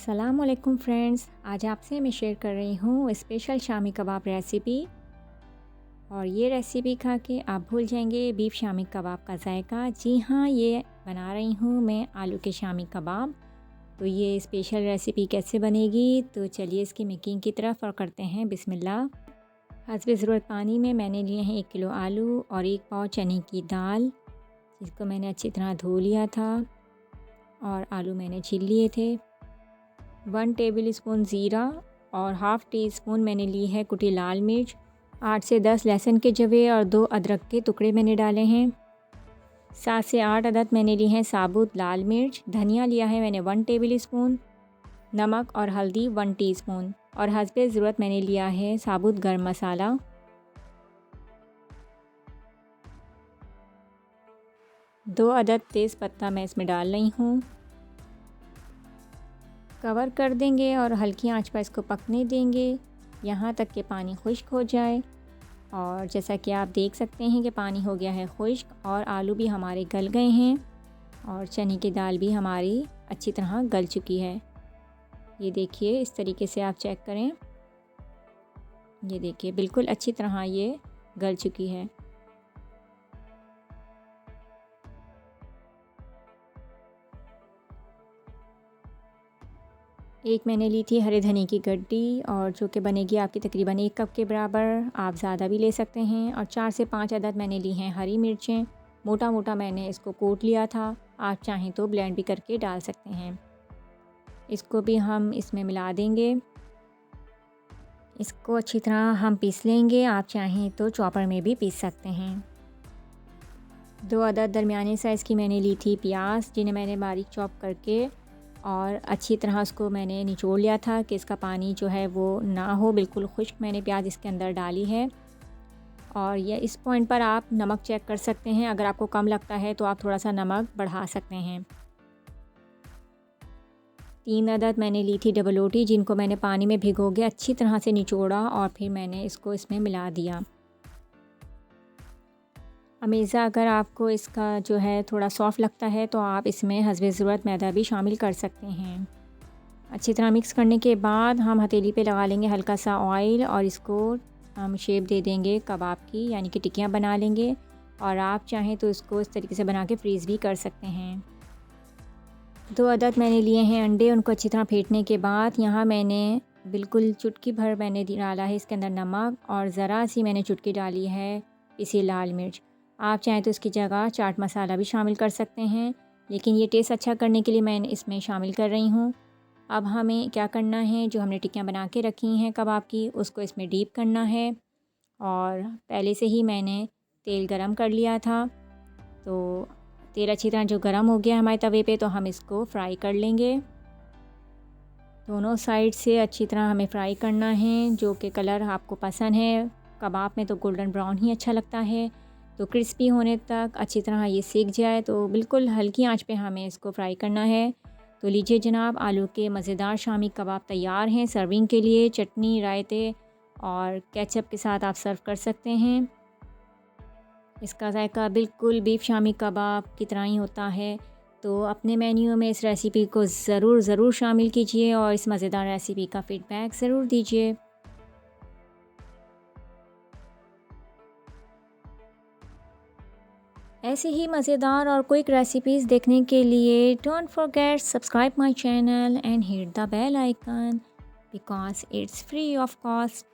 अस्सलामुअलैकुम फ्रेंड्स, आज आपसे मैं शेयर कर रही हूँ स्पेशल शामी कबाब रेसिपी। और ये रेसिपी खा के आप भूल जाएंगे बीफ शामी कबाब का जायका। जी हाँ, ये बना रही हूँ मैं आलू के शामी कबाब। तो ये स्पेशल रेसिपी कैसे बनेगी, तो चलिए इसकी मेकिंग की तरफ और करते हैं बिस्मिल्लाह। हस्बे ज़रूरत पानी में मैंने लिए हैं 1 किलो आलू और 1 पाव चने की दाल, जिसको मैंने अच्छी तरह धो लिया था और आलू मैंने छील लिए थे। 1 टेबल स्पून ज़ीरा और हाफ़ टी स्पून मैंने ली है कुटी लाल मिर्च। 8 से 10 लहसुन के जवे और 2 अदरक के टुकड़े मैंने डाले हैं। 7 से 8 अदद मैंने ली हैं साबुत लाल मिर्च। धनिया लिया है मैंने 1 टेबल स्पून। नमक और हल्दी 1 टीस्पून और हस्बे ज़रूरत मैंने लिया है साबुत गरम मसाला। दो अदद तेज़ पत्ता मैं इसमें डाल रही हूँ। कवर कर देंगे और हल्की आंच पर इसको पकने देंगे यहाँ तक कि पानी खुश्क हो जाए। और जैसा कि आप देख सकते हैं कि पानी हो गया है खुश्क और आलू भी हमारे गल गए हैं और चने की दाल भी हमारी अच्छी तरह गल चुकी है। ये देखिए, इस तरीके से आप चेक करें। ये देखिए, बिल्कुल अच्छी तरह ये गल चुकी है। एक मैंने ली थी हरे धनिए की गड्डी और जो कि बनेगी आपकी तकरीबन 1 कप के बराबर। आप ज़्यादा भी ले सकते हैं। और 4 से 5 अदद मैंने ली हैं हरी मिर्चें। मोटा मोटा मैंने इसको कूट लिया था। आप चाहें तो ब्लेंड भी करके डाल सकते हैं। इसको भी हम इसमें मिला देंगे। इसको अच्छी तरह हम पीस लेंगे। आप चाहें तो चॉपर में भी पीस सकते हैं। 2 अदद दरमियाने साइज़ की मैंने ली थी प्याज, जिन्हें मैंने बारीक चॉप करके और अच्छी तरह उसको मैंने निचोड़ लिया था कि इसका पानी जो है वो ना हो। बिल्कुल खुश्क मैंने प्याज इसके अंदर डाली है। और ये इस पॉइंट पर आप नमक चेक कर सकते हैं। अगर आपको कम लगता है तो आप थोड़ा सा नमक बढ़ा सकते हैं। 3 अदद मैंने ली थी डबल रोटी, जिनको मैंने पानी में भिगो के अच्छी तरह से निचोड़ा और फिर मैंने इसको इसमें मिला दिया। अमेज़ा, अगर आपको इसका जो है थोड़ा सॉफ़्ट लगता है तो आप इसमें हस्बे ज़रूरत मैदा भी शामिल कर सकते हैं। अच्छी तरह मिक्स करने के बाद हम हथेली पे लगा लेंगे हल्का सा ऑयल और इसको हम शेप दे देंगे कबाब की, यानी कि टिक्कियाँ बना लेंगे। और आप चाहें तो इसको इस तरीके से बना के फ्रीज़ भी कर सकते हैं। 2 अदद मैंने लिए हैं अंडे। उनको अच्छी तरह फेंटने के बाद यहाँ मैंने बिल्कुल चुटकी भर मैंने डाला है इसके अंदर नमक और ज़रा सी मैंने चुटकी डाली है पिसी लाल मिर्च। आप चाहें तो इसकी जगह चाट मसाला भी शामिल कर सकते हैं, लेकिन ये टेस्ट अच्छा करने के लिए मैं इसमें शामिल कर रही हूँ। अब हमें क्या करना है, जो हमने टिक्कियाँ बना के रखी हैं कबाब की, उसको इसमें डीप करना है। और पहले से ही मैंने तेल गरम कर लिया था। तो तेल अच्छी तरह जो गरम हो गया हमारे तवे पे, तो हम इसको फ्राई कर लेंगे। दोनों साइड से अच्छी तरह हमें फ्राई करना है, जो कि कलर आपको पसंद है। कबाब में तो गोल्डन ब्राउन ही अच्छा लगता है। तो क्रिस्पी होने तक अच्छी तरह ये सीख जाए, तो बिल्कुल हल्की आंच पे हमें इसको फ्राई करना है। तो लीजिए जनाब, आलू के मज़ेदार शामी कबाब तैयार हैं सर्विंग के लिए। चटनी, रायते और केचप के साथ आप सर्व कर सकते हैं। इसका जायका बिल्कुल बीफ शामी कबाब की तरह ही होता है। तो अपने मेन्यू में इस रेसिपी को ज़रूर शामिल कीजिए और इस मज़ेदार रेसिपी का फ़ीडबैक ज़रूर दीजिए। ऐसे ही मज़ेदार और क्विक रेसिपीज़ देखने के लिए don't forget subscribe my channel and hit the bell icon because it's free of cost.